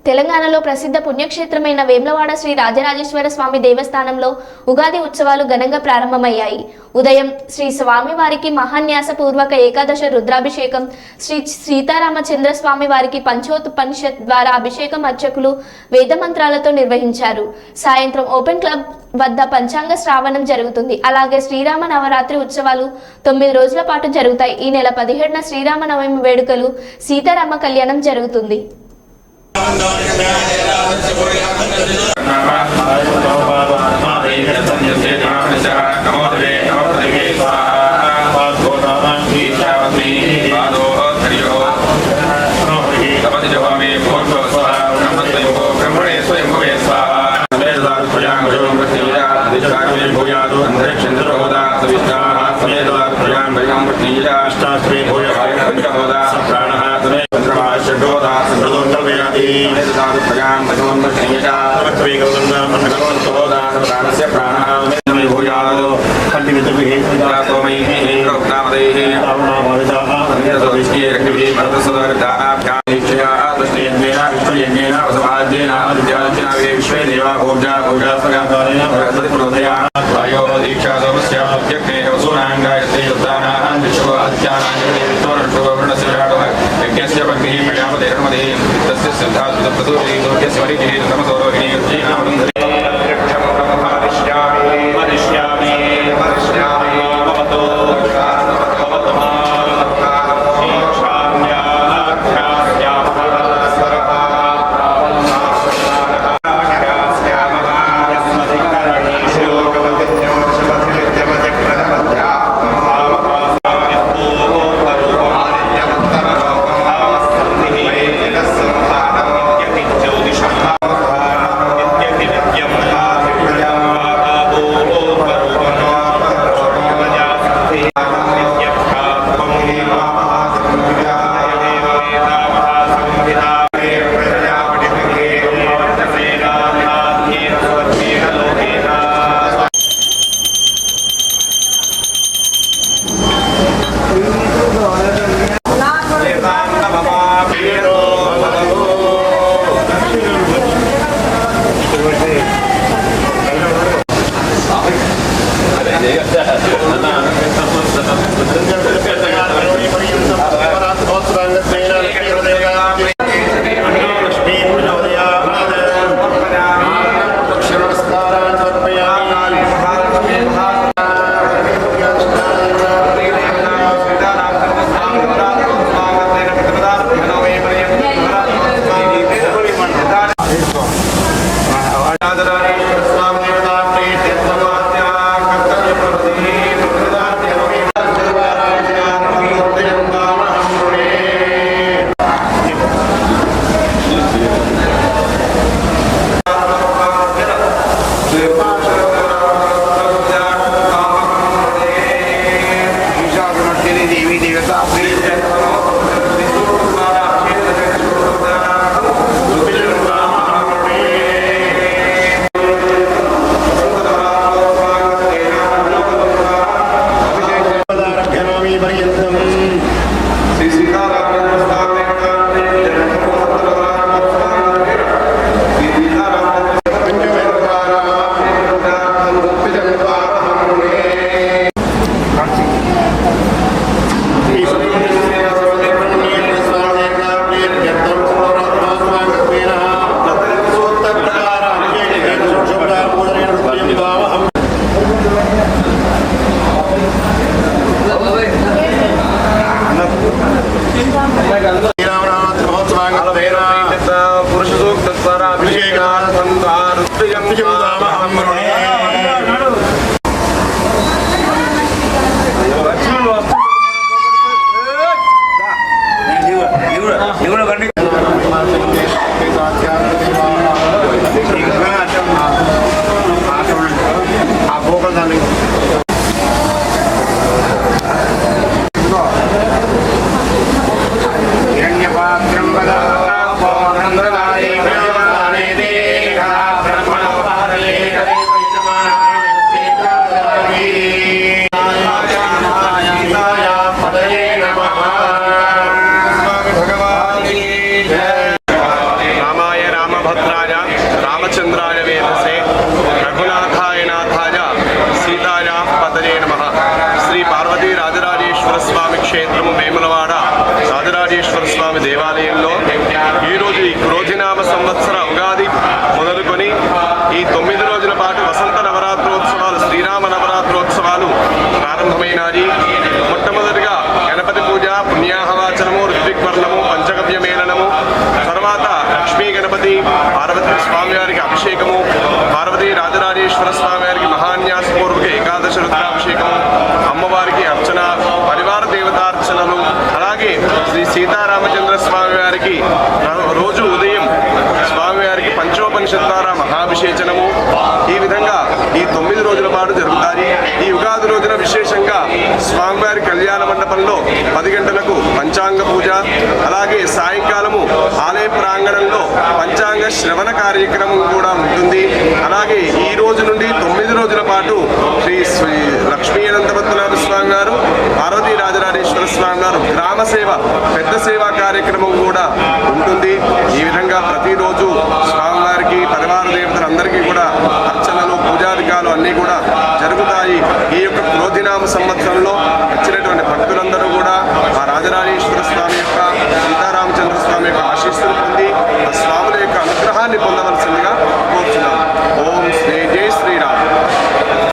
తెలంగాణలో ప్రసిద్ధ పుణ్యక్షేత్రమైన వేములవాడ శ్రీ రాజరాజేశ్వర స్వామి దేవస్థానంలో ఉగాది ఉత్సవాలు ఘనంగా ప్రారంభమయ్యాయి. ఉదయం శ్రీ స్వామివారికి మహాన్యాసపూర్వక ఏకాదశ రుద్రాభిషేకం, శ్రీ సీతారామచంద్ర స్వామి వారికి పంచోపనిషత్ ద్వారా అభిషేకం అర్చకులు వేదమంత్రాలతో నిర్వహించారు. సాయంత్రం ఓపెన్ క్లబ్ వద్ద పంచాంగ శ్రావణం జరుగుతుంది. అలాగే శ్రీరామ నవరాత్రి ఉత్సవాలు 9 రోజుల పాటు జరుగుతాయి. ఈ నెల 17న శ్రీరామనవమి వేడుకలు, సీతారామ కళ్యాణం జరుగుతుంది. ब्रह्मण పార్వతీ స్వామి వారికి అభిషేకము, పార్వతీ రాజరాజేశ్వర స్వామి వారికి మహాన్యాసపూర్వక ఏకాదశ రుద్రాభిషేకము, అమ్మవారికి అర్చన, పరివార దేవతార్చనలు, అలాగే శ్రీ సీతారామచంద్ర స్వామి వారికి రోజు ఉదయం స్వామివారికి పంచోపనిషత్తార మహాభిషేచనము, ఈ విధంగా ఈ 9 రోజుల పాటు జరుగుతాయి. ఈ ఉగాది రోజున విశేషంగా స్వామివారి కళ్యాణ మండపంలో 10 గంటలకు పంచాంగ పూజ, అలాగే సాయంకాలము ఆలయ ప్రాంగణంలో పంచాంగ శ్రవణ కార్యక్రమం కూడా ఉంటుంది. అలాగే ఈ రోజు నుండి 9 రోజుల పాటు శ్రీ లక్ష్మీ అనంతపద్మనాభ స్వామి వారు, పార్వతీ రాజరాజేశ్వర స్వామి వారు గ్రామ సేవ పెద్ద సేవా కార్యక్రమం కూడా ఉంటుంది. ఈ విధంగా ప్రతిరోజు స్వామివారికి పరివార దేవతలందరికీ కూడా అర్చనలు, పూజాధికాలు అన్నీ కూడా జరుగుతాయి. ఈ యొక్క క్రోధినామ సంవత్సరంలో వచ్చినటువంటి భక్తులందరూ కూడా ఆ రాజరాజేశ్వర స్వామి యొక్క, సీతారామచంద్ర స్వామి యొక్క